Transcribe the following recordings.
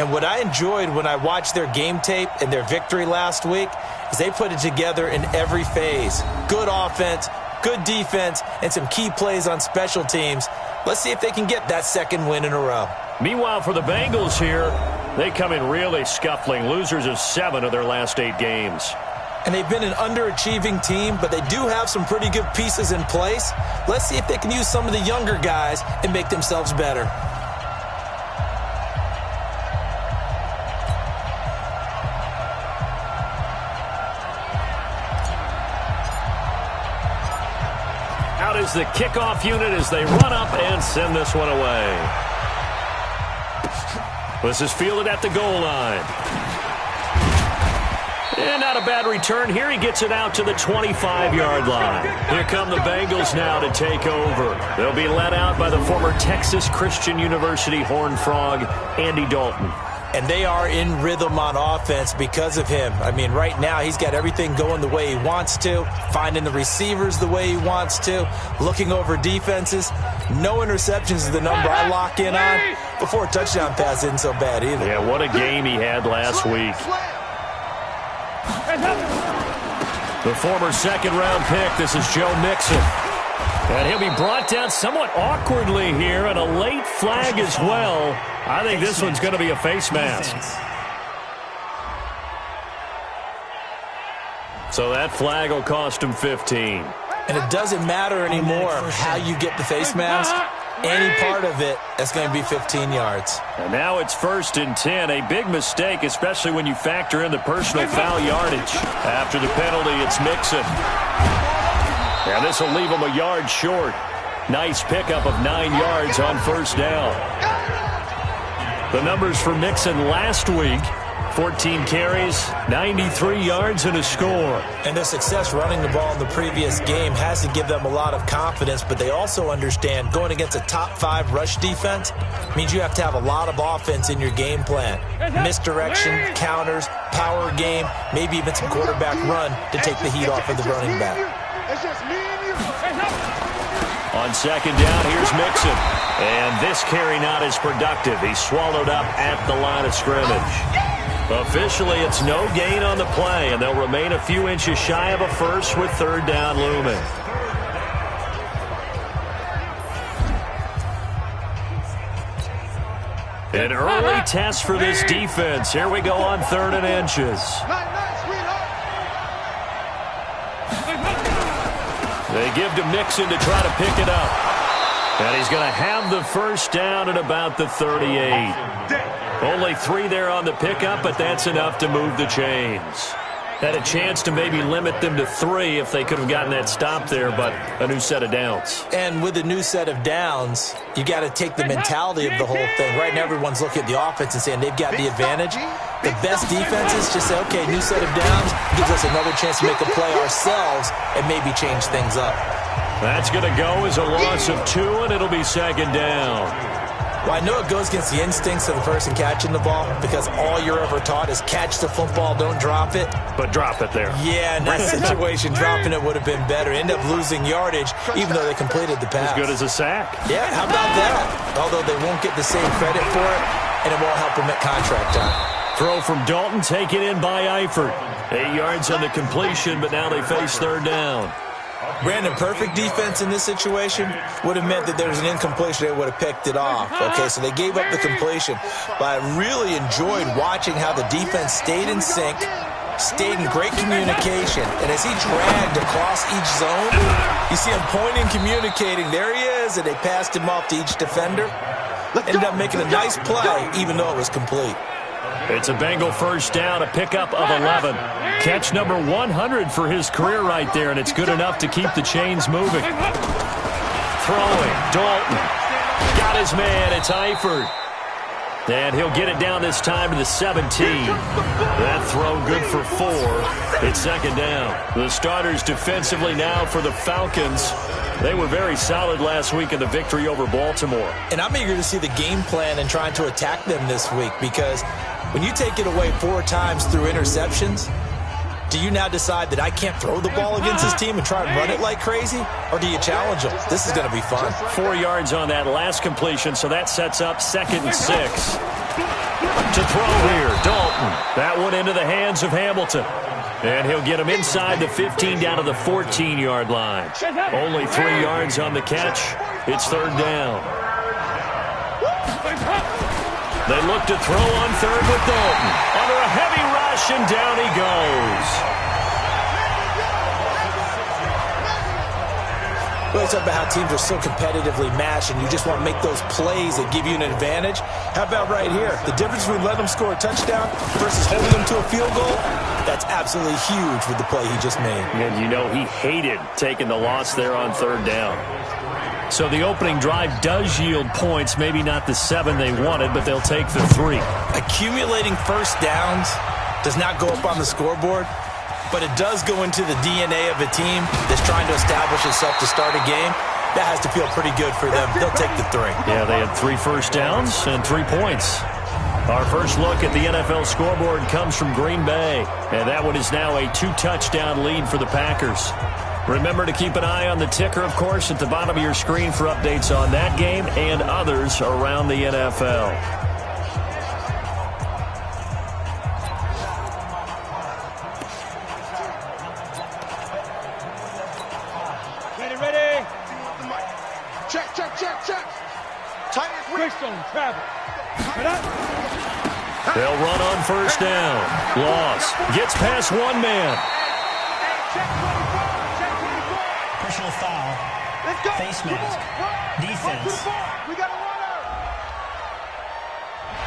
And what I enjoyed when I watched their game tape and their victory last week is they put it together in every phase. Good offense, good defense, and some key plays on special teams. Let's see if they can get that second win in a row. Meanwhile, for the Bengals here, they come in really scuffling. Losers of 7 of their last 8 games. And they've been an underachieving team, but they do have some pretty good pieces in place. Let's see if they can use some of the younger guys and make themselves better. Out is the kickoff unit as they run up and send this one away. This is fielded at the goal line. And not a bad return here. He gets it out to the 25-yard line. Here come the Bengals now to take over. They'll be led out by the former Texas Christian University Horned Frog, Andy Dalton. And they are in rhythm on offense because of him. I mean, right now he's got everything going the way he wants to, finding the receivers the way he wants to, looking over defenses. No interceptions is the number I lock in on. Before a touchdown pass isn't so bad either. Yeah, what a game he had last week. The former second-round pick, this is Joe Mixon. And he'll be brought down somewhat awkwardly here, and a late flag as well. I think this one's going to be a face mask. So that flag will cost him 15. And it doesn't matter anymore how you get the face mask. Any part of it, that's going to be 15 yards. And now it's 1st and 10. A big mistake, especially when you factor in the personal foul yardage. After the penalty, it's Mixon. And this will leave him a yard short. Nice pickup of 9 yards on 1st down. The numbers for Mixon last week: 14 carries, 93 yards, and a score. And their success running the ball in the previous game has to give them a lot of confidence, but they also understand going against a top 5 rush defense means you have to have a lot of offense in your game plan. Misdirection, counters, power game, maybe even some quarterback run to take the heat off of the running back. On 2nd down, here's Mixon. And this carry not as productive. He's swallowed up at the line of scrimmage. Officially, it's no gain on the play, and they'll remain a few inches shy of a first with 3rd down looming. An early test for this defense. Here we go on 3rd and inches. They give to Mixon to try to pick it up. And he's going to have the 1st down at about the 38. Only 3 there on the pickup, but that's enough to move the chains. Had a chance to maybe limit them to 3 if they could have gotten that stop there, but a new set of downs. And with a new set of downs, you got to take the mentality of the whole thing. Right now, everyone's looking at the offense and saying they've got the advantage. The best defenses just say, okay, new set of downs gives us another chance to make a play ourselves and maybe change things up. That's going to go as a loss of 2, and it'll be 2nd down. Well, I know it goes against the instincts of the person catching the ball because all you're ever taught is catch the football, don't drop it. But drop it there. Yeah, in that situation, dropping it would have been better. End up losing yardage, even though they completed the pass. As good as a sack. Yeah, how about that? Although they won't get the same credit for it, and it won't help them at contract time. Throw from Dalton, taken in by Eifert. 8 yards on the completion, but now they face 3rd down. Brandon, perfect defense in this situation would have meant that there was an incompletion. They would have picked it off. Okay, so they gave up the completion. But I really enjoyed watching how the defense stayed in sync, stayed in great communication. And as he dragged across each zone, you see him pointing, communicating. There he is, and they passed him off to each defender. Ended up making a nice play, even though it was complete. It's a Bengal 1st down, a pickup of 11. Catch number 100 for his career right there, and it's good enough to keep the chains moving. Throwing, Dalton. Got his man, it's Eifert. And he'll get it down this time to the 17. That throw good for 4. It's 2nd down. The starters defensively now for the Falcons. They were very solid last week in the victory over Baltimore. And I'm eager to see the game plan and trying to attack them this week because when you take it away 4 times through interceptions, do you now decide that I can't throw the ball against this team and try and run it like crazy? Or do you challenge them? This is going to be fun. 4 yards on that last completion, so that sets up 2nd and 6. To throw here, Dalton. That one into the hands of Hamilton. And he'll get him inside the 15 down to the 14-yard line. Only 3 yards on the catch. It's third down. They look to throw on third with Dalton. Under a heavy rush, and down he goes. We always talk about how teams are so competitively matched and you just want to make those plays that give you an advantage. How about right here? The difference between letting them score a touchdown versus holding them to a field goal, that's absolutely huge with the play he just made. And you know he hated taking the loss there on third down. So the opening drive does yield points, maybe not the 7 they wanted, but they'll take the 3. Accumulating first downs does not go up on the scoreboard, but it does go into the DNA of a team that's trying to establish itself to start a game. That has to feel pretty good for them. They'll take the 3. Yeah, they had 3 first downs and 3 points. Our first look at the NFL scoreboard comes from Green Bay, and that one is now a 2-touchdown lead for the Packers. Remember to keep an eye on the ticker, of course, at the bottom of your screen for updates on that game and others around the NFL. Ready. Check. Tight as Quickstone, travel. They'll run on first down. Loss. Gets past one man. Personal foul. Let's go. Face mask. Defense. We got a runner.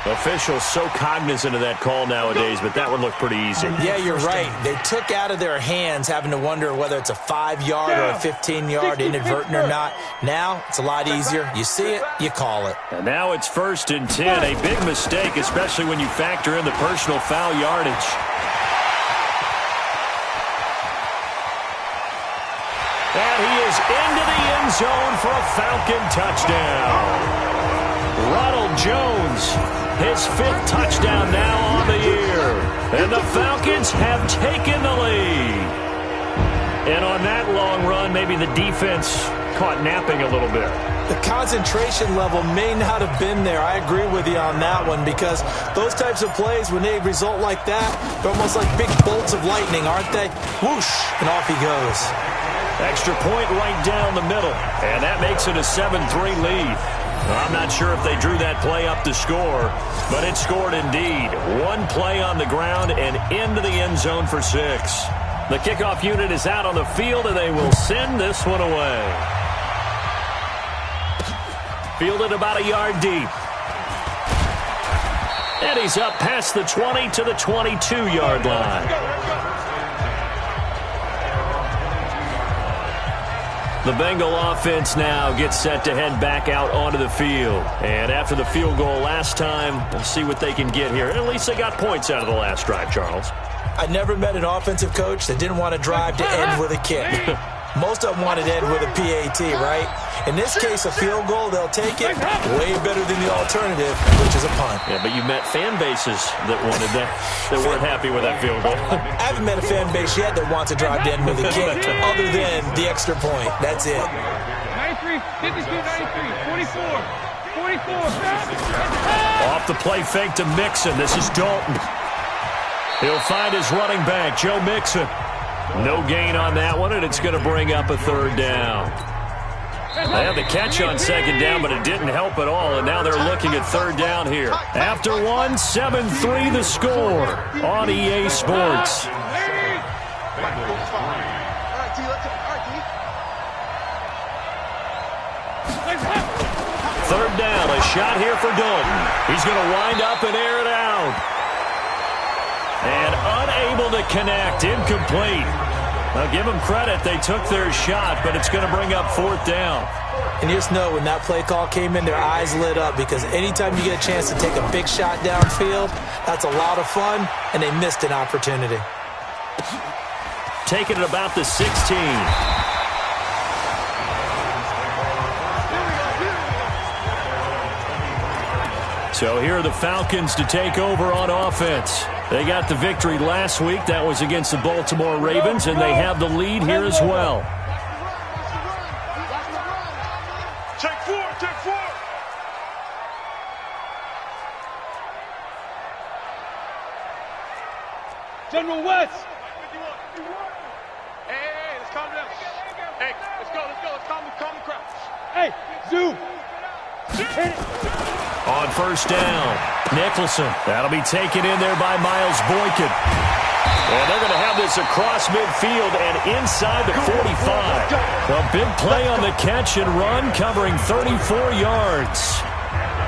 Officials so cognizant of that call nowadays, but that one looked pretty easy. Yeah, you're right. They took out of their hands having to wonder whether it's a 5-yard or a 15-yard, inadvertent or not. Now, it's a lot easier. You see it, you call it. And now it's 1st and 10. A big mistake, especially when you factor in the personal foul yardage. And he is into the end zone for a Falcon touchdown. Ronald Jones, his 5th touchdown now on the year. And the Falcons have taken the lead. And on that long run, maybe the defense caught napping a little bit. The concentration level may not have been there. I agree with you on that one because those types of plays, when they result like that, they're almost like big bolts of lightning, aren't they? Whoosh, and off he goes. Extra point right down the middle. And that makes it a 7-3 lead. I'm not sure if they drew that play up to score, but it scored indeed. One play on the ground and into the end zone for 6. The kickoff unit is out on the field, and they will send this one away. Fielded about a yard deep. And he's up past the 20 to the 22-yard line. The Bengal offense now gets set to head back out onto the field. And after the field goal last time, we'll see what they can get here. At least they got points out of the last drive, Charles. I never met an offensive coach that didn't want to drive to end with a kick. Most of them wanted to end with a PAT, right? In this case, a field goal, they'll take it way better than the alternative, which is a punt. Yeah, but you met fan bases that wanted that, that weren't happy with that field goal. I haven't met a fan base yet that wants to drive to end with a kick, other than the extra point. That's it. 93, 52, 93, 44, 44. Off the play fake to Mixon. This is Dalton. He'll find his running back, Joe Mixon. No gain on that one, and it's going to bring up a third down. They had the catch on second down, but it didn't help at all, and now they're looking at third down here. After one, 7-3 the score on EA Sports. Third down, a shot here for Dalton. He's going to wind up and air it out. And unable to connect, incomplete. Now give them credit, they took their shot, but it's going to bring up 4th down. And you just know when that play call came in, their eyes lit up because anytime you get a chance to take a big shot downfield, that's a lot of fun, and they missed an opportunity. Taking it about the 16. So here are the Falcons to take over on offense. They got the victory last week. That was against the Baltimore Ravens, and they have the lead here as well. Take 4, take 4. General West. Hey, let's calm down. Hey, let's go. Let's calm the crowd. Hey, Zoo. On first down, Nicholson. That'll be taken in there by Miles Boykin. And they're going to have this across midfield and inside the 45. A big play on the catch and run, covering 34 yards.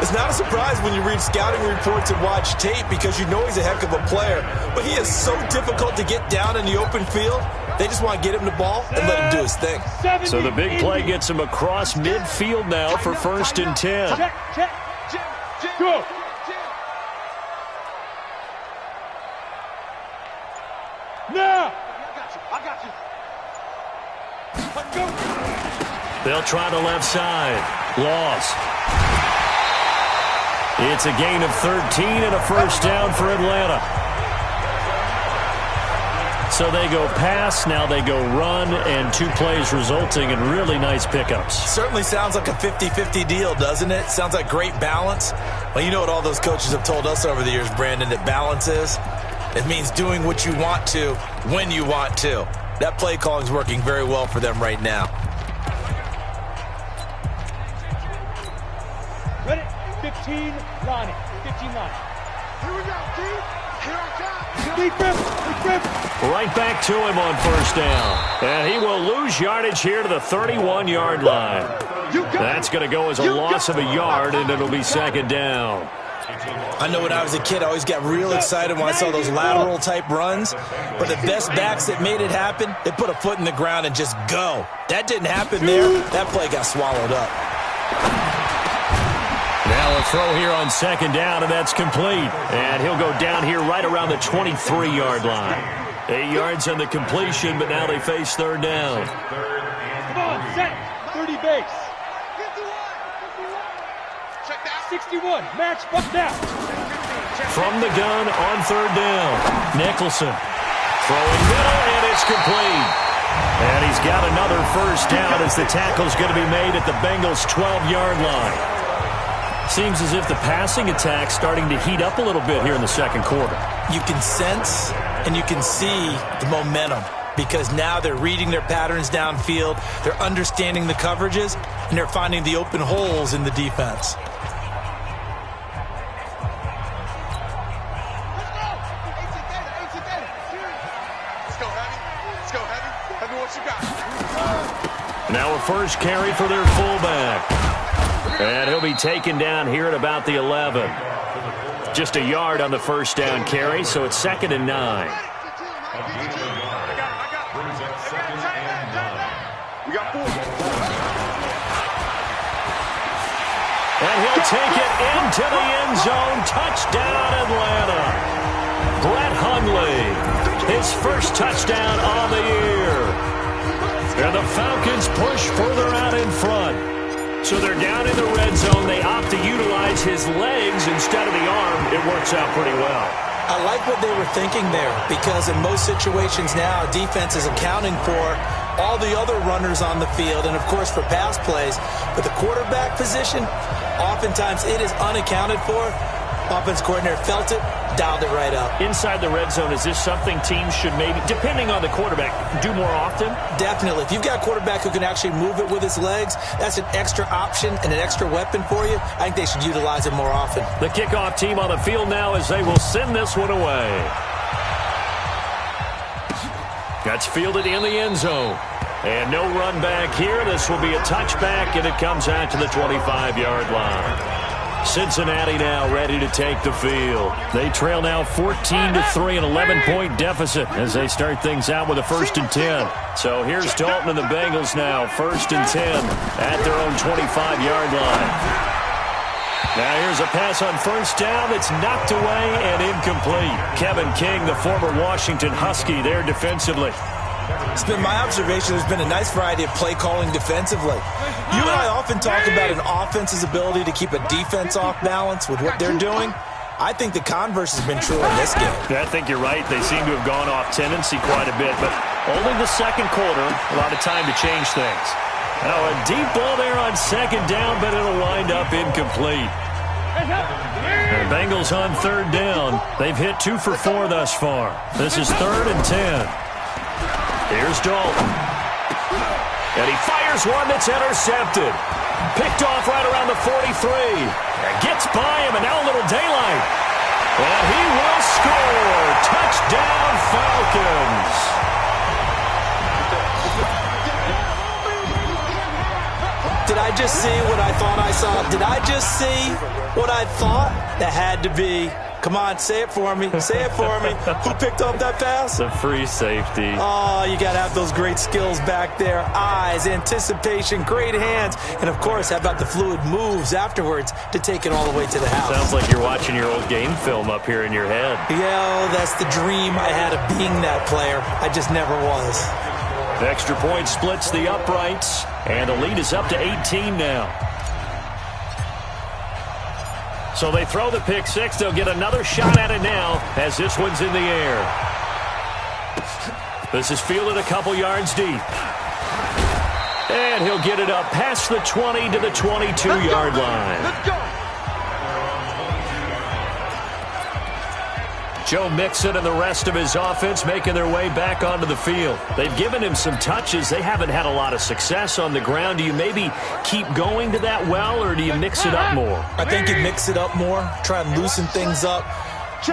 It's not a surprise when you read scouting reports and watch tape because you know he's a heck of a player. But he is so difficult to get down in the open field. They just want to get him the ball and let him do his thing. So the big play gets him across midfield now for 1st and 10. Check. Go. Now. I got you. Let's go. They'll try the left side. Loss. It's a gain of 13 and a first down for Atlanta. So they go pass, now they go run, and 2 plays resulting in really nice pickups. Certainly sounds like a 50-50 deal, doesn't it? Sounds like great balance. Well, you know what all those coaches have told us over the years, Brandon, that balance is? It means doing what you want to, when you want to. That play calling is working very well for them right now. Ready? 15, Lonnie. 15, Lonnie. Here we go, D. Here I come. Big rip. Right back to him on first down. And he will lose yardage here to the 31-yard line. That's going to go as a loss of a yard, and it'll be 2nd down. I know when I was a kid, I always got real excited when I saw those lateral-type runs. But the best backs that made it happen, they put a foot in the ground and just go. That didn't happen there. That play got swallowed up. Now a throw here on 2nd down, and that's complete. And he'll go down here right around the 23-yard line. 8 yards on the completion, but now they face 3rd down. Come on, set. 30 base. 61. Match, buck down. From the gun on 3rd down. Nicholson throwing middle, and it's complete. And he's got another first down as the tackle's going to be made at the Bengals' 12-yard line. Seems as if the passing attack's starting to heat up a little bit here in the 2nd quarter. You can sense and you can see the momentum because now they're reading their patterns downfield, they're understanding the coverages, and they're finding the open holes in the defense. Let's go, Heavy. Heavy, what you got? Now a first carry for their fullback. And he'll be taken down here at about the 11. Just a yard on the first down carry, so it's 2nd and 9. And he'll take it into the end zone. Touchdown, Atlanta. Brett Hundley, his first touchdown on the year. And the Falcons push further out in front. So they're down in the red zone. They opt to utilize his legs instead of the arm. It works out pretty well. I like what they were thinking there because in most situations now, defense is accounting for all the other runners on the field and, of course, for pass plays. But the quarterback position, oftentimes it is unaccounted for. Offense coordinator felt it, dialed it right up. Inside the red zone, is this something teams should maybe, depending on the quarterback, do more often? Definitely. If you've got a quarterback who can actually move it with his legs, that's an extra option and an extra weapon for you. I think they should utilize it more often. The kickoff team on the field now as they will send this one away. That's fielded in the end zone. And no run back here. This will be a touchback, and it comes out to the 25-yard line. Cincinnati now ready to take the field. They trail now 14-3, an 11-point deficit as they start things out with a 1st and 10. So here's Dalton and the Bengals now, 1st and 10 at their own 25-yard line. Now here's a pass on first down that's knocked away and incomplete. Kevin King, the former Washington Husky, there defensively. It's been my observation there's been a nice variety of play calling defensively. You and I often talk about an offense's ability to keep a defense off balance with what they're doing. I think the converse has been true in this game. I think you're right. They seem to have gone off tendency quite a bit, but only the 2nd quarter, a lot of time to change things. Now a deep ball there on 2nd down, but it'll wind up incomplete. And the Bengals on third down. They've hit 2 for 4 thus far. This is 3rd and 10. Here's Dalton. And he fires one that's intercepted. Picked off right around the 43. And gets by him, and now a little daylight. And he will score. Touchdown, Falcons. Did I just see what I thought I saw? Did I just see what I thought? That had to be. Come on, say it for me. Say it for me. Who picked up that pass? The free safety. Oh, you got to have those great skills back there. Eyes, anticipation, great hands. And, of course, how about the fluid moves afterwards to take it all the way to the house? Sounds like you're watching your old game film up here in your head. Yeah, that's the dream I had of being that player. I just never was. The extra point splits the uprights, and the lead is up to 18 now. So they throw the pick six. They'll get another shot at it now as this one's in the air. This is fielded a couple yards deep. And he'll get it up past the 20 to the 22-yard line. Let's go. Joe Mixon and the rest of his offense making their way back onto the field. They've given him some touches. They haven't had a lot of success on the ground. Do you maybe keep going to that well, or do you mix it up more? I think you mix it up more, try and loosen things up.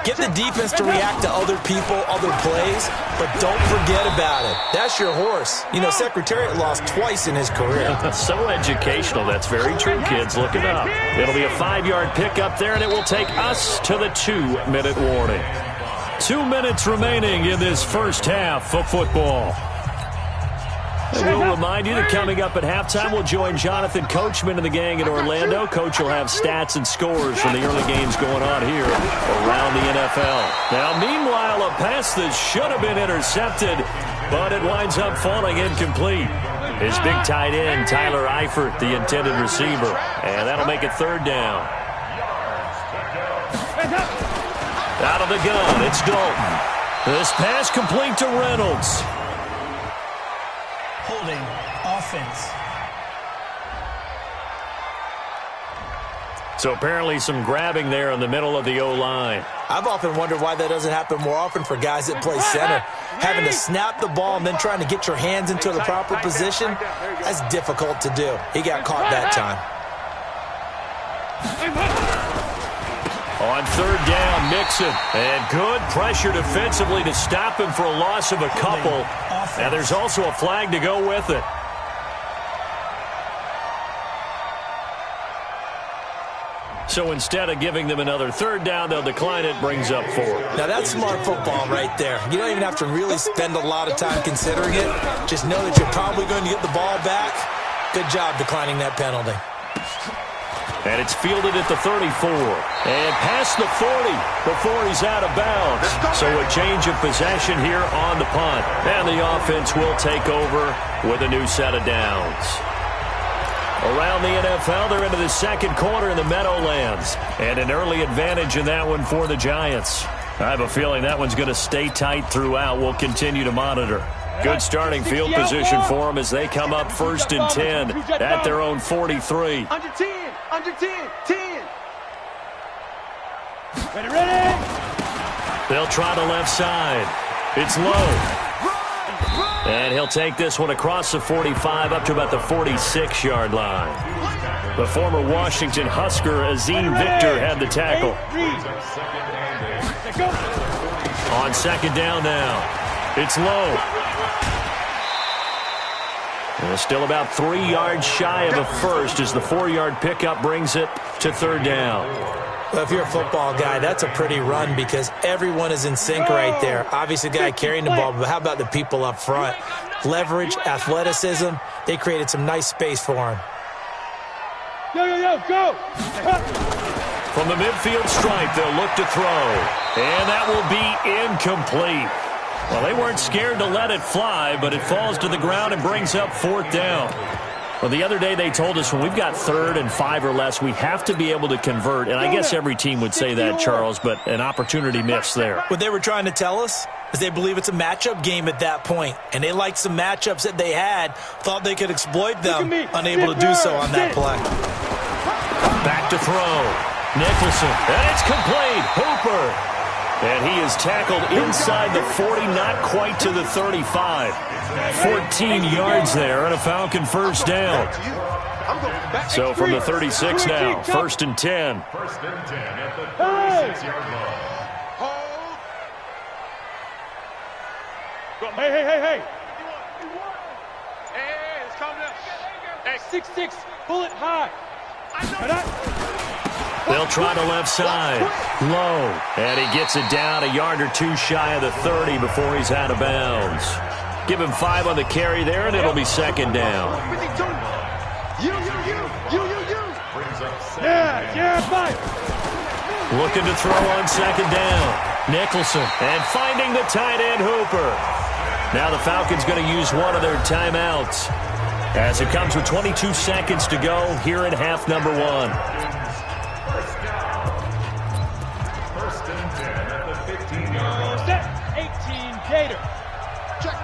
Get the defense to react to other people, other plays, but don't forget about it. That's your horse. You know, Secretariat lost twice in his career. So educational. That's very true, kids. Look it up. It'll be a 5-yard pickup there, and it will take us to the 2-minute warning. 2 minutes remaining in this first half of football. And we'll remind you that coming up at halftime, we'll join Jonathan Coachman and the gang in Orlando. Coach will have stats and scores from the early games going on here around the NFL. Now, meanwhile, a pass that should have been intercepted, but it winds up falling incomplete. His big tight end, Tyler Eifert, the intended receiver. And that'll make it 3rd down. Out of the gun, it's Dalton. This pass complete to Reynolds. Holding offense. So apparently some grabbing there in the middle of the O-line. I've often wondered why that doesn't happen more often for guys that play center. Having to snap the ball and then trying to get your hands into the proper position, that's difficult to do. He got caught that time. On 3rd down, Mixon. And good pressure defensively to stop him for a loss of a couple. And there's also a flag to go with it. So instead of giving them another 3rd down, they'll decline it, brings up 4. Now that's smart football right there. You don't even have to really spend a lot of time considering it. Just know that you're probably going to get the ball back. Good job declining that penalty. And it's fielded at the 34. And past the 40 before he's out of bounds. So a change of possession here on the punt. And the offense will take over with a new set of downs. Around the NFL, they're into the 2nd quarter in the Meadowlands. And an early advantage in that one for the Giants. I have a feeling that one's going to stay tight throughout. We'll continue to monitor. Good starting field position for them as they come up 1st and 10 at their own 43. Under 10, under 10, 10. Ready. They'll try the left side. It's low. And he'll take this one across the 45 up to about the 46-yard line. The former Washington Husker, Azim Victor, had the tackle. On 2nd down now. It's low. And still about 3 yards shy of a first as the 4-yard pickup brings it to 3rd down. Well, if you're a football guy, that's a pretty run because everyone is in sync right there. Obviously, the guy carrying the ball, but how about the people up front? Leverage, athleticism, they created some nice space for him. Go! From the midfield stripe, they'll look to throw. And that will be incomplete. Well, they weren't scared to let it fly, but it falls to the ground and brings up 4th down. Well, the other day they told us when we've got 3rd and 5 or less, we have to be able to convert. And I guess every team would say that, Charles, but an opportunity missed there. What they were trying to tell us is they believe it's a matchup game at that point. And they liked some matchups that they had, thought they could exploit them, unable to do so on that play. Back to throw. Nicholson, and it's complete. Hooper. And he is tackled inside the 40, not quite to the 35. 14 yards there and a Falcon first down. So from the 36 now, 1st and 10. First and 10 at the 36-yard line. Hey. Hey, it's coming up. Hey, 6-6, pull it high. They'll try the left side. Low. And he gets it down a yard or two shy of the 30 before he's out of bounds. Give him 5 on the carry there, and it'll be 2nd down. Looking to throw on 2nd down. Nicholson. And finding the tight end, Hooper. Now the Falcons going to use one of their timeouts as it comes with 22 seconds to go here in half number 1. First and 10 at the 15-yard line. 18, Gator. Check.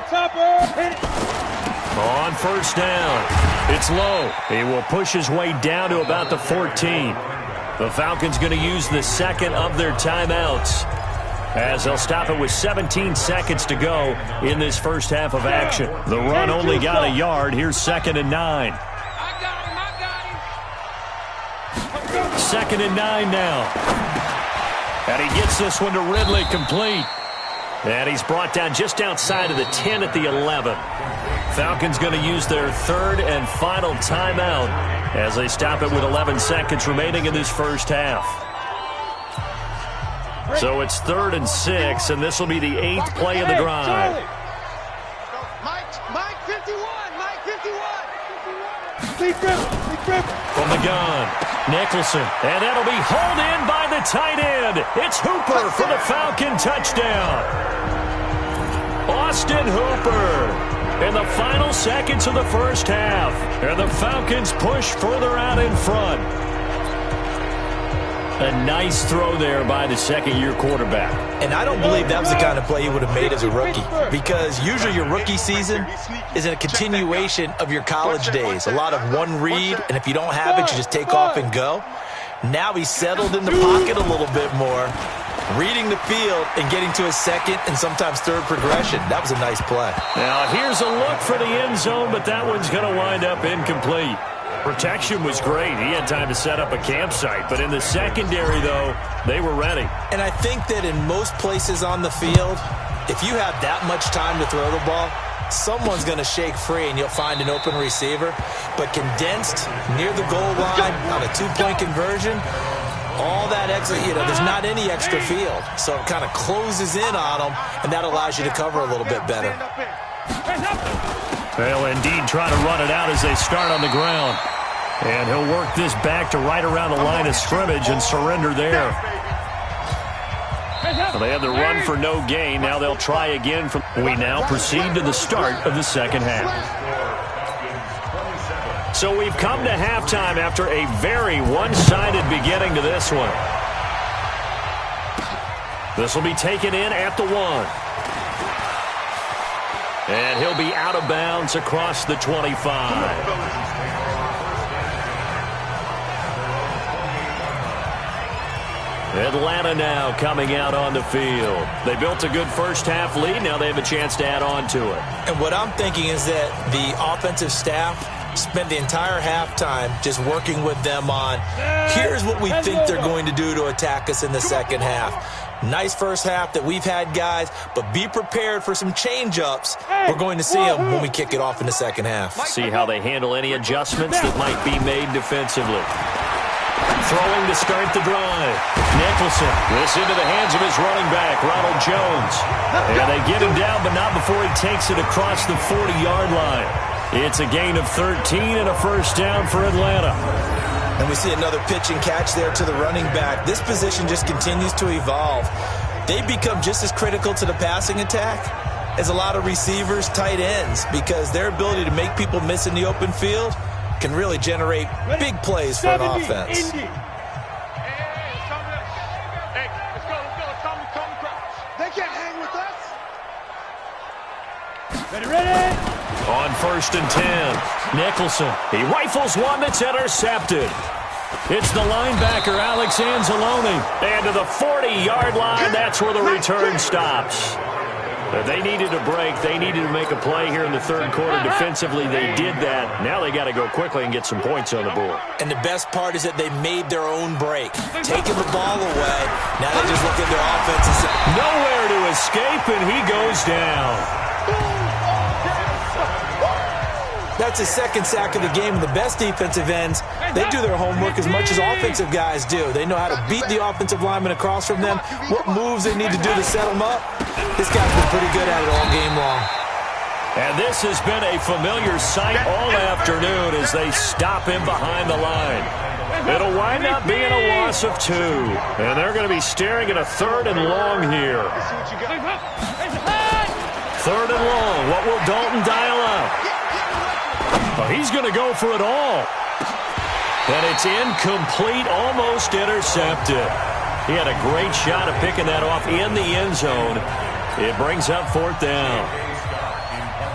Topper, hit it. On 1st down, it's low. He will push his way down to about the 14. The Falcons going to use the 2nd of their timeouts as they'll stop it with 17 seconds to go in this first half of action. The run only got a yard. Here's 2nd and 9. I got him. 2nd and 9 now. And he gets this one to Ridley complete. And he's brought down just outside of the 10 at the 11. Falcons going to use their 3rd and final timeout as they stop it with 11 seconds remaining in this first half. So it's 3rd and 6, and this will be the 8th play of the drive. Mike 51. Big grip. From the gun, Nicholson, and that'll be hauled in by the tight end. It's Hooper for the Falcon touchdown. Austin Hooper in the final seconds of the first half, and the Falcons push further out in front. A nice throw there by the 2nd-year quarterback. And I don't believe that was the kind of play he would have made as a rookie, because usually your rookie season is a continuation of your college days. A lot of one read, and if you don't have it, you just take off and go. Now he's settled in the pocket a little bit more, reading the field and getting to his 2nd and sometimes 3rd progression. That was a nice play. Now here's a look for the end zone, but that one's going to wind up incomplete. Protection was great. He had time to set up a campsite. But in the secondary, though, they were ready. And I think that in most places on the field, if you have that much time to throw the ball, someone's going to shake free and you'll find an open receiver. But condensed near the goal line on a 2-point conversion, all that extra, there's not any extra field. So it kind of closes in on them, and that allows you to cover a little bit better. They'll indeed try to run it out as they start on the ground. And he'll work this back to right around the line of scrimmage and surrender there. Well, they had the run for no gain. Now they'll try again. We now proceed to the start of the second half. So we've come to halftime after a very one-sided beginning to this one. This will be taken in at the 1. And he'll be out of bounds across the 25. Atlanta now coming out on the field. They built a good first half lead. Now they have a chance to add on to it. And what I'm thinking is that the offensive staff spent the entire halftime just working with them on, here's what we think they're going to do to attack us in the second half. Nice first half that we've had, guys, but be prepared for some change-ups. We're going to see them when we kick it off in the second half. See how they handle any adjustments that might be made defensively. Throwing to start the drive. Nicholson. This into the hands of his running back, Ronald Jones. And they get him down, but not before he takes it across the 40-yard line. It's a gain of 13 and a first down for Atlanta. And we see another pitch and catch there to the running back. This position just continues to evolve. They become just as critical to the passing attack as a lot of receivers, tight ends, because their ability to make people miss in the open field can really generate big plays for an offense. They can't hang with us. Ready. On 1st and 10, Nicholson. He rifles one that's intercepted. It's the linebacker, Alex Anzalone. And to the 40-yard line, that's where the return stops. But they needed a break. They needed to make a play here in the third quarter. Defensively, they did that. Now they got to go quickly and get some points on the board. And the best part is that they made their own break, taking the ball away. Now they just look at their offense and say, nowhere to escape, and he goes down. That's his second sack of the game. And the best defensive ends, they do their homework as much as offensive guys do. They know how to beat the offensive lineman across from them, what moves they need to do to set them up. This guy's been pretty good at it all game long. And this has been a familiar sight all afternoon as they stop him behind the line. It'll wind up being a loss of 2. And they're going to be staring at a 3rd and long here. 3rd and long. What will Dalton dial up? Well, he's going to go for it all. And it's incomplete, almost intercepted. He had a great shot of picking that off in the end zone. It brings up 4th down.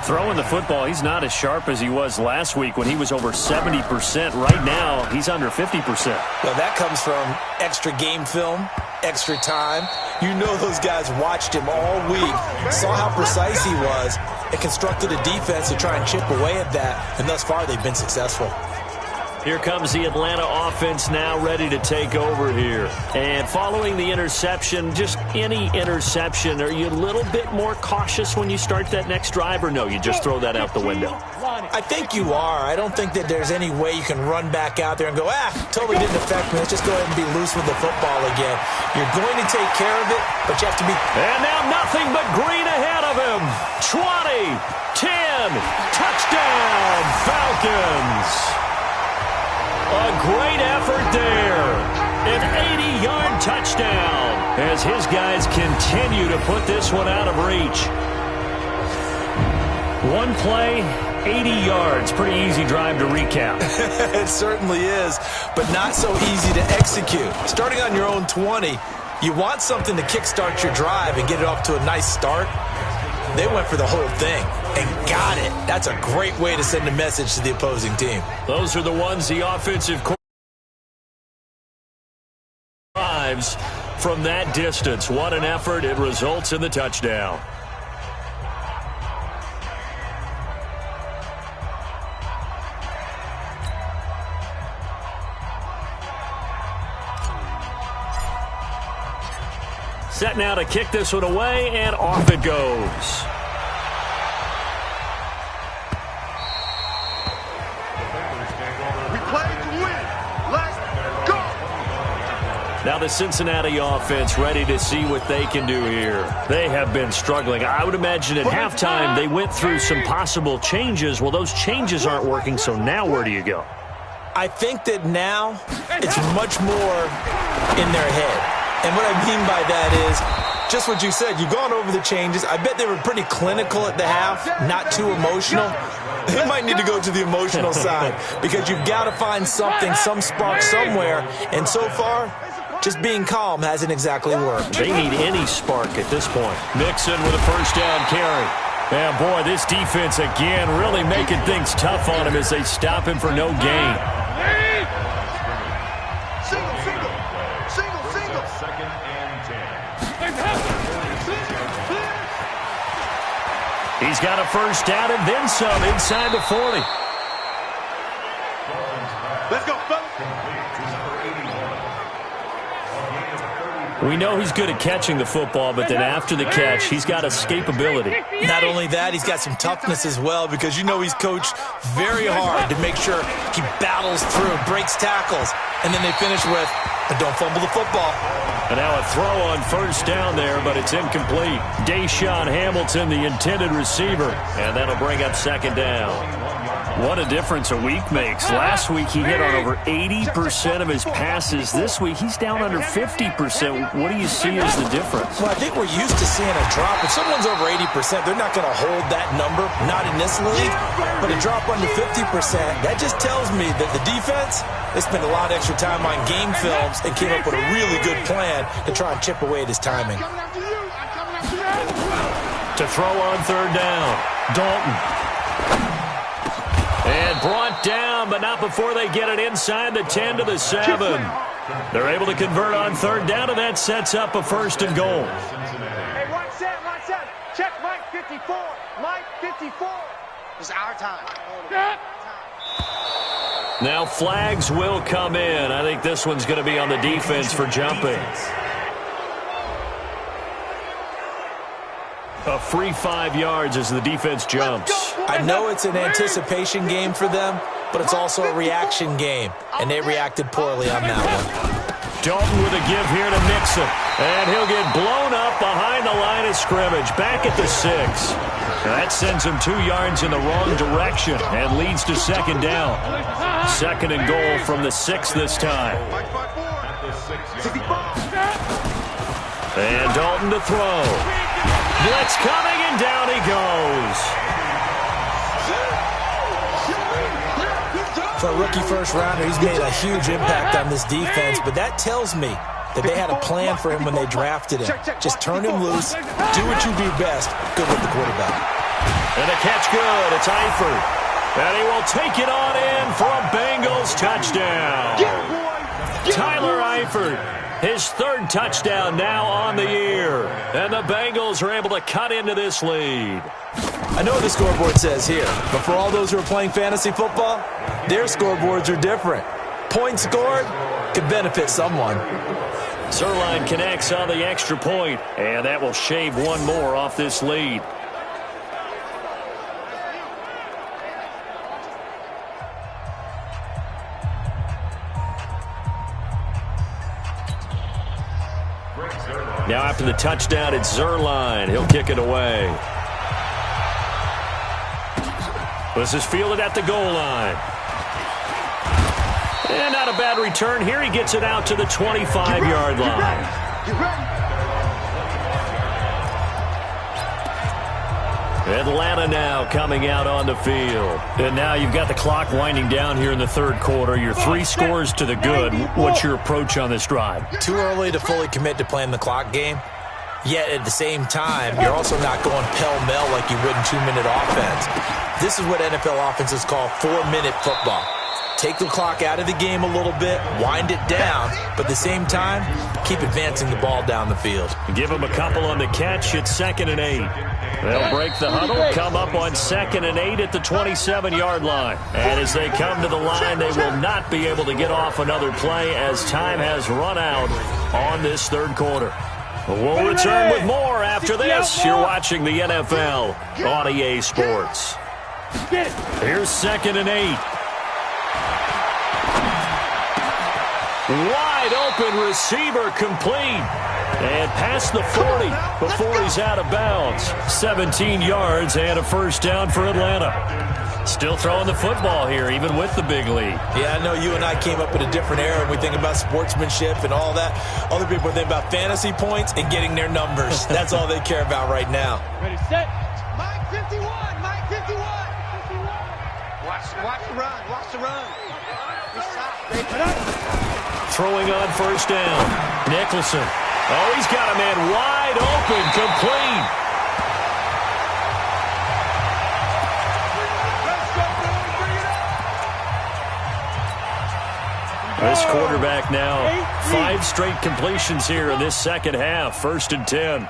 Throwing the football, he's not as sharp as he was last week when he was over 70%. Right now, he's under 50%. Well, that comes from extra game film, extra time. You know those guys watched him all week, saw how precise he was, and constructed a defense to try and chip away at that. And thus far, they've been successful. Here comes the Atlanta offense now ready to take over here. And following the interception, just any interception, are you a little bit more cautious when you start that next drive, or no, you just throw that out the window? I think you are. I don't think that there's any way you can run back out there and go, totally didn't affect me. Let's just go ahead and be loose with the football again. You're going to take care of it, but you have to be... And now nothing but green ahead of him. 20, 10, touchdown, Falcons. A great effort there. An 80-yard touchdown as his guys continue to put this one out of reach. One play, 80 yards. Pretty easy drive to recap. It certainly is, but not so easy to execute. Starting on your own 20, you want something to kickstart your drive and get it off to a nice start. They went for the whole thing and got it. That's a great way to send a message to the opposing team. Those are the ones the offensive drives from that distance. What an effort. It results in the touchdown. Set now to kick this one away, and off it goes. We play to win. Let's go. Now the Cincinnati offense ready to see what they can do here. They have been struggling. I would imagine at halftime they went through some possible changes. Well, those changes aren't working, so now where do you go? I think that now it's much more in their head. And what I mean by that is just what you said. You've gone over the changes. I bet they were pretty clinical at the half, not too emotional. They might need to go to the emotional side because you've got to find something, some spark somewhere. And so far, just being calm hasn't exactly worked. They need any spark at this point. Mixon with a first down carry. And boy, this defense again really making things tough on him as they stop him for no gain. He's got a first down and then some inside the 40. Let's go, fellas. We know he's good at catching the football, but then after the catch, he's got escapability. Not only that, he's got some toughness as well because you know he's coached very hard to make sure he battles through, breaks tackles, and then they finish with, don't fumble the football. And now a throw on first down there, but it's incomplete. Deshaun Hamilton, the intended receiver, and that'll bring up second down. What a difference a week makes. Last week he hit on over 80% of his passes. This week he's down under 50%. What do you see as the difference? Well, I think we're used to seeing a drop. If someone's over 80%, they're not going to hold that number, not in this league. But a drop under 50%, that just tells me that the defense, they spent a lot of extra time on game films and came up with a really good plan to try and chip away at his timing. To throw on third down, Dalton. And brought down, but not before they get it inside the 10 to the 7. They're able to convert on third down, and that sets up a 1st and goal. Hey, one set. Check Mike 54. Mike 54. It's our time. Now flags will come in. I think this one's going to be on the defense for jumping. A free 5 yards as the defense jumps. I know it's an anticipation game for them, but it's also a reaction game, and they reacted poorly on that one. Dalton with a give here to Mixon, and he'll get blown up behind the line of scrimmage, back at the 6. That sends him 2 yards in the wrong direction and leads to 2nd down. 2nd and goal from the 6 this time. And Dalton to throw. Blitz coming, and down he goes. For a rookie first-rounder, he's made a huge impact on this defense, but that tells me that they had a plan for him when they drafted him. Just turn him loose, do what you do best, good with the quarterback. And a catch good, it's Eifert. And he will take it on in for a Bengals touchdown. Tyler Eifert, his 3rd touchdown now on the year. And the Bengals are able to cut into this lead. I know what the scoreboard says here, but for all those who are playing fantasy football, their scoreboards are different. Points scored could benefit someone. Zerline connects on the extra point, and that will shave one more off this lead. Now after the touchdown, it's Zerline. He'll kick it away. This is fielded at the goal line. And not a bad return here. He gets it out to the 25-yard line. Atlanta now coming out on the field. And now you've got the clock winding down here in the 3rd quarter. You're 3 scores to the good. What's your approach on this drive? Too early to fully commit to playing the clock game. Yet at the same time, you're also not going pell-mell like you would in 2-minute offense. This is what NFL offenses call 4-minute football. Take the clock out of the game a little bit, wind it down, but at the same time, keep advancing the ball down the field. Give them a couple on the catch. It's 2nd and 8. They'll break the huddle, come up on 2nd and 8 at the 27-yard line. And as they come to the line, they will not be able to get off another play as time has run out on this 3rd quarter. We'll return with more after this. You're watching the NFL on EA Sports. Here's 2nd and 8. Wide open receiver complete. And past the 40 before he's out of bounds. 17 yards and a 1st down for Atlanta. Still throwing the football here, even with the big lead. Yeah, I know you and I came up in a different era and we think about sportsmanship and all that. Other people think about fantasy points and getting their numbers. That's all they care about right now. Ready, set. Mike 51. Mike 51. Watch the run. Watch the run. Throwing on 1st down. Nicholson. Oh, he's got a man wide open, complete. This quarterback now, 5 straight completions here in this 2nd half. 1st and 10.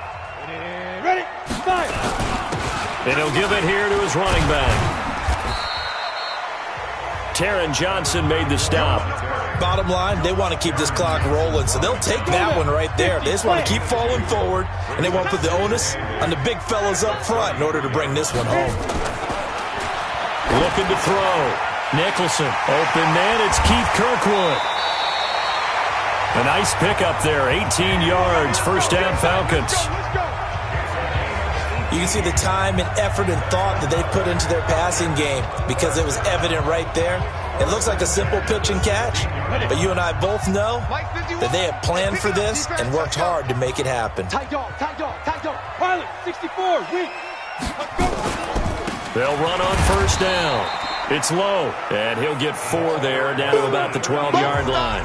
Ready, 5. And he'll give it here to his running back. Taron Johnson made the stop. Bottom line, they want to keep this clock rolling, so they'll take that one right there. They just want to keep falling forward, and they want to put the onus on the big fellas up front in order to bring this one home. Looking to throw. Nicholson, open man, it's Keith Kirkwood. A nice pickup there, 18 yards, 1st down Falcons. You can see the time and effort and thought that they put into their passing game because it was evident right there. It looks like a simple pitch and catch, but you and I both know that they have planned for this and worked hard to make it happen. Tight dog. Pilot, 64, weak. They'll run on 1st down. It's low, and he'll get 4 there, down to about the 12-yard line.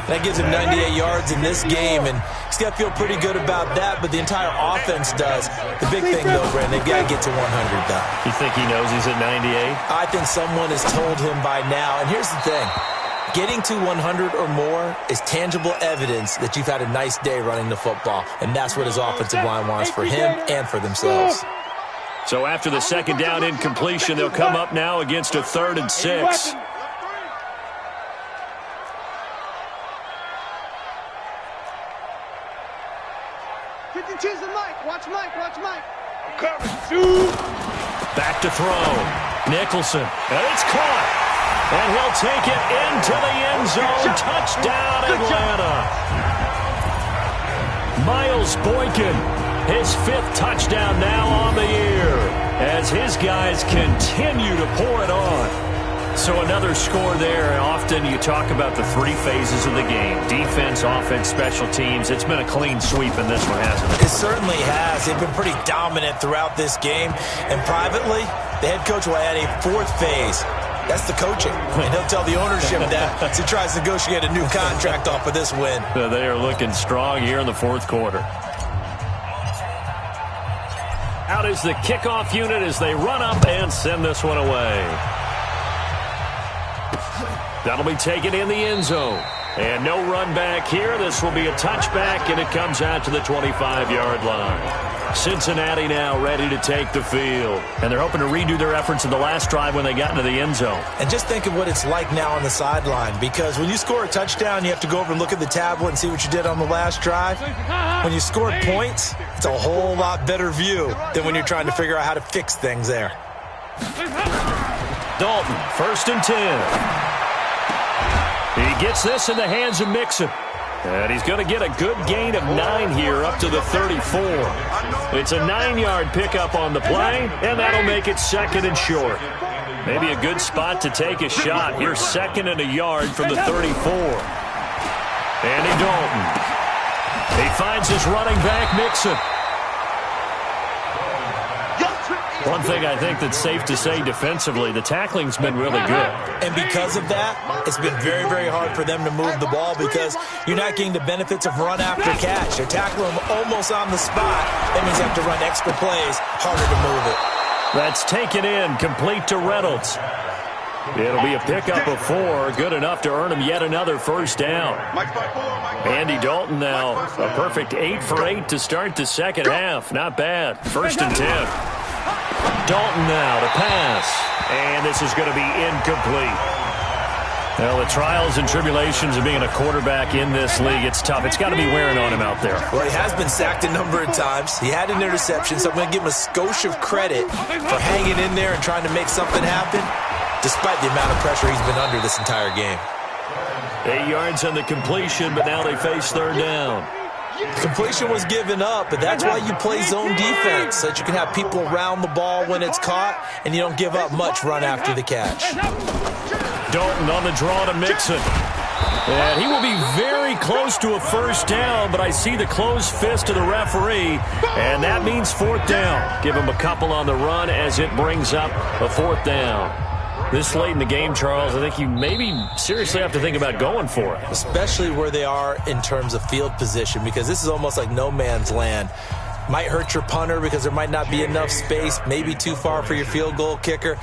That gives him 98 yards in this game, and he's got to feel pretty good about that, but the entire offense does. The big thing, though, Brandon, they've got to get to 100, though. You think he knows he's at 98? I think someone has told him by now, and here's the thing. Getting to 100 or more is tangible evidence that you've had a nice day running the football, and that's what his offensive line wants for him and for themselves. So after the second down incompletion, they'll come up now against a 3rd and 6. Watch Mike. Back to throw. Nicholson. And it's caught. And he'll take it into the end zone. Touchdown, Atlanta. Miles Boykin, his 5th touchdown now on the year as his guys continue to pour it on. So another score there. Often you talk about the 3 phases of the game. Defense, offense, special teams. It's been a clean sweep in this one, hasn't it? It certainly has. They've been pretty dominant throughout this game. And privately, the head coach will add a 4th phase. That's the coaching. And he'll tell the ownership that as he tries to negotiate a new contract off of this win. They are looking strong here in the 4th quarter. Out is the kickoff unit as they run up and send this one away. That'll be taken in the end zone. And no run back here. This will be a touchback, and it comes out to the 25-yard line. Cincinnati now ready to take the field. And they're hoping to redo their efforts in the last drive when they got into the end zone. And just think of what it's like now on the sideline, because when you score a touchdown, you have to go over and look at the tablet and see what you did on the last drive. When you score points, it's a whole lot better view than when you're trying to figure out how to fix things there. Dalton, 1st and 10. He gets this in the hands of Mixon. And he's going to get a good gain of 9 here up to the 34. It's a 9-yard pickup on the play, and that'll make it 2nd and short. Maybe a good spot to take a shot. Here's 2nd and a yard from the 34. Andy Dalton. He finds his running back, Mixon. One thing I think that's safe to say defensively, the tackling's been really good. And because of that, it's been very, very hard for them to move the ball because you're not getting the benefits of run after catch. They're tackling them almost on the spot. That means you have to run extra plays, harder to move it. That's taken in, complete to Reynolds. It'll be a pickup of 4, good enough to earn him yet another 1st down. Andy Dalton now, a perfect 8 for 8 to start the second half. Not bad. 1st and 10. Dalton now to pass, and this is going to be incomplete. Well, the trials and tribulations of being a quarterback in this league, it's tough. It's got to be wearing on him out there. Well, he has been sacked a number of times. He had an interception, so I'm going to give him a skosh of credit for hanging in there and trying to make something happen, despite the amount of pressure he's been under this entire game. 8 yards on the completion, but now they face 3rd down. Completion was given up, but that's why you play zone defense, so that you can have people around the ball when it's caught, and you don't give up much run after the catch. Dalton on the draw to Mixon. And he will be very close to a 1st down, but I see the closed fist of the referee, and that means 4th down. Give him a couple on the run as it brings up a 4th down. This late in the game, Charles, I think you maybe seriously have to think about going for it. Especially where they are in terms of field position, because this is almost like no man's land. Might hurt your punter because there might not be enough space, maybe too far for your field goal kicker.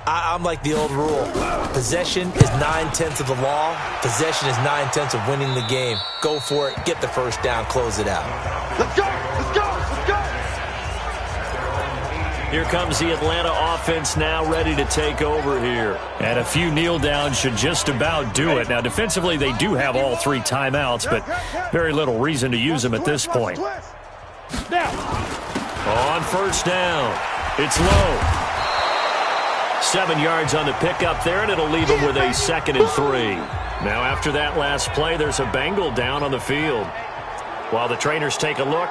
I'm like the old rule. Possession is 9/10 of the law. Possession is 9/10 of winning the game. Go for it, get the 1st down, close it out. Let's go! Let's go! Let's go! Here comes the Atlanta offense now ready to take over here. And a few kneel downs should just about do it. Now, defensively, they do have all 3 timeouts, but very little reason to use them at this point. On 1st down, it's low. 7 yards on the pickup there, and it'll leave them with a 2nd and 3. Now, after that last play, there's a Bengal down on the field. While the trainers take a look,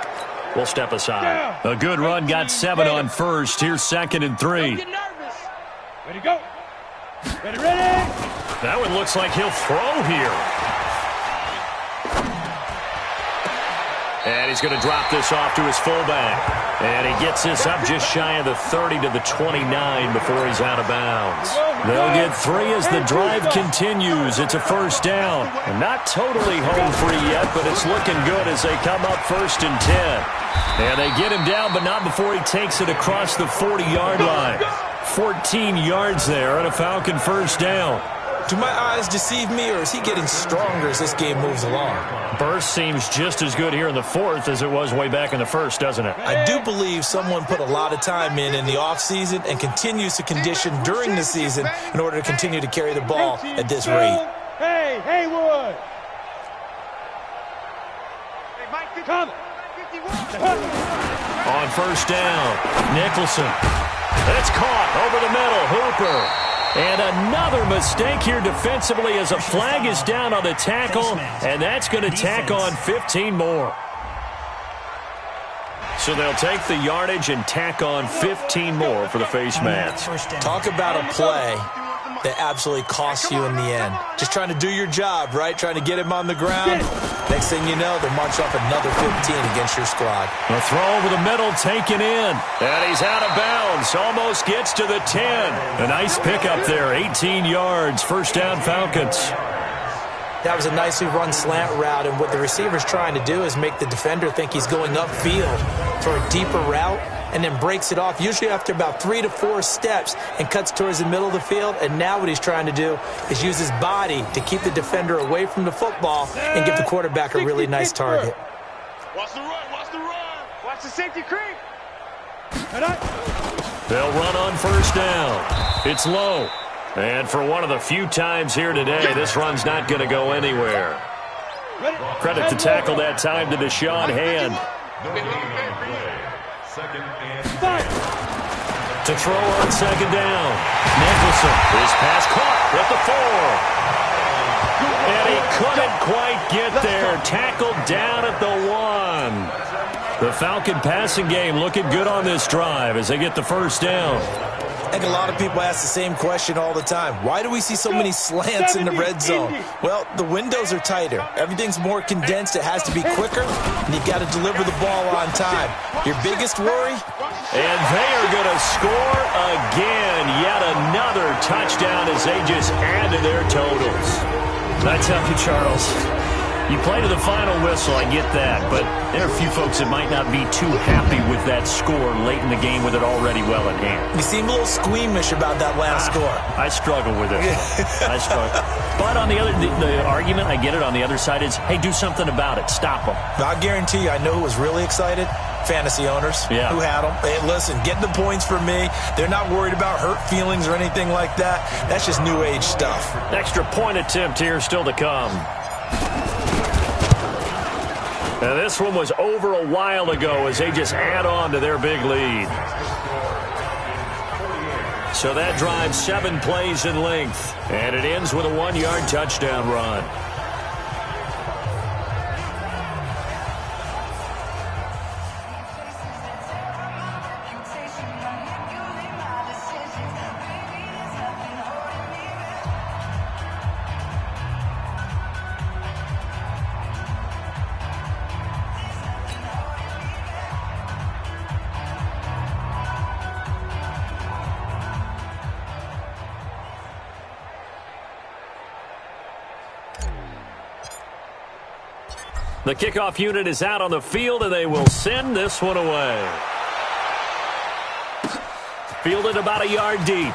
we'll step aside. A good run, got 7 on 1st. Here's 2nd and 3. Ready, go. Ready. That one looks like he'll throw here. And he's going to drop this off to his fullback. And he gets this up just shy of the 30 to the 29 before he's out of bounds. They'll get 3 as the drive continues. It's a first down. And not totally home free yet, but it's looking good as they come up 1st and 10. And they get him down, but not before he takes it across the 40-yard line. 14 yards there and a Falcon first down. Do my eyes deceive me, or is he getting stronger as this game moves along? Burst seems just as good here in the 4th as it was way back in the 1st, doesn't it? I do believe someone put a lot of time in the offseason and continues to condition during the season in order to continue to carry the ball at this rate. Hey, Haywood! Come! On first down, Nicholson. It's caught over the middle. Hooper. And another mistake here defensively as a flag is down on the tackle, and that's going to tack on 15 more. So they'll take the yardage and tack on 15 more for the face mask. Talk about a play that absolutely costs you in the end. Just trying to do your job, right? Trying to get him on the ground. Next thing you know, they'll march off another 15 against your squad. A throw over the middle, taken in. And he's out of bounds. Almost gets to the 10. A nice pickup there, 18 yards. First down, Falcons. That was a nicely run slant route, and what the receiver's trying to do is make the defender think he's going upfield for a deeper route, and then breaks it off, usually after about 3 to 4 steps, and cuts towards the middle of the field. And now what he's trying to do is use his body to keep the defender away from the football and give the quarterback a really nice target. Watch the run, watch the run. Watch the safety creep. They'll run on first down. It's low. And for one of the few times here today, this run's not going to go anywhere. Credit the tackle that time to Deshaun Hand. To throw on second down. Nicholson. His pass caught at the 4. And he couldn't quite get there. Tackled down at the 1. The Falcon passing game looking good on this drive as they get the first down. I think a lot of people ask the same question all the time. Why do we see so many slants in the red zone? Well, the windows are tighter. Everything's more condensed. It has to be quicker, and you've got to deliver the ball on time. Your biggest worry? And they are going to score again. Yet another touchdown as they just add to their totals. I tell you, Charles, you play to the final whistle, I get that, but there are a few folks that might not be too happy with that score late in the game with it already well in hand. You seem a little squeamish about that last score. I struggle with it. I struggle. But on the other, the argument, I get it, on the other side is, hey, do something about it. Stop them. I guarantee you, I know who was really excited. Fantasy owners who had them. Hey, listen, get the points for me. They're not worried about hurt feelings or anything like that. That's just new age stuff. Extra point attempt here still to come. Now this one was over a while ago as they just add on to their big lead. So that drives 7 plays in length. And it ends with a 1-yard touchdown run. The kickoff unit is out on the field, and they will send this one away. Fielded about a yard deep.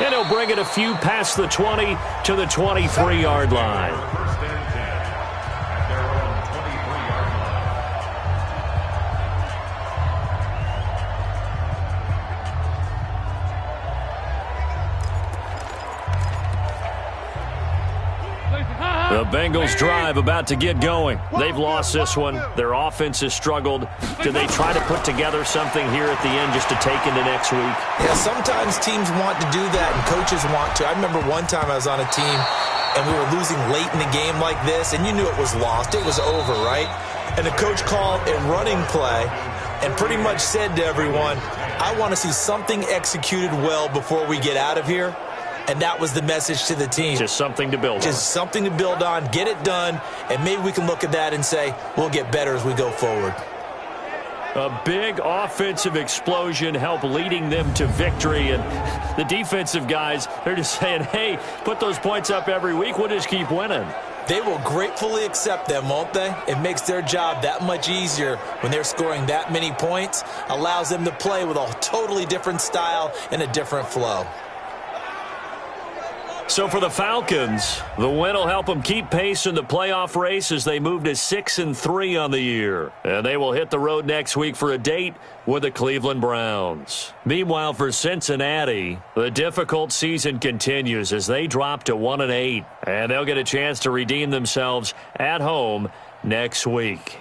And he'll bring it a few past the 20 to the 23-yard line. The Bengals drive about to get going. They've lost this one. Their offense has struggled. Do they try to put together something here at the end just to take into next week? Yeah, sometimes teams want to do that and coaches want to. I remember one time I was on a team and we were losing late in the game like this, and you knew it was lost. It was over, right? And the coach called a running play and pretty much said to everyone, I want to see something executed well before we get out of here. And that was the message to the team. Just something to build on. Just something to build on, get it done, and maybe we can look at that and say, we'll get better as we go forward. A big offensive explosion helped leading them to victory. And the defensive guys, they're just saying, hey, put those points up every week. We'll just keep winning. They will gratefully accept them, won't they? It makes their job that much easier when they're scoring that many points. Allows them to play with a totally different style and a different flow. So for the Falcons, the win will help them keep pace in the playoff race as they move to 6-3 on the year. And they will hit the road next week for a date with the Cleveland Browns. Meanwhile, for Cincinnati, the difficult season continues as they drop to 1-8. And they'll get a chance to redeem themselves at home next week.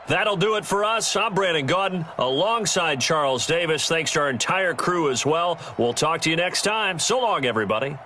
That'll do it for us. I'm Brandon Gaudin alongside Charles Davis. Thanks to our entire crew as well. We'll talk to you next time. So long, everybody.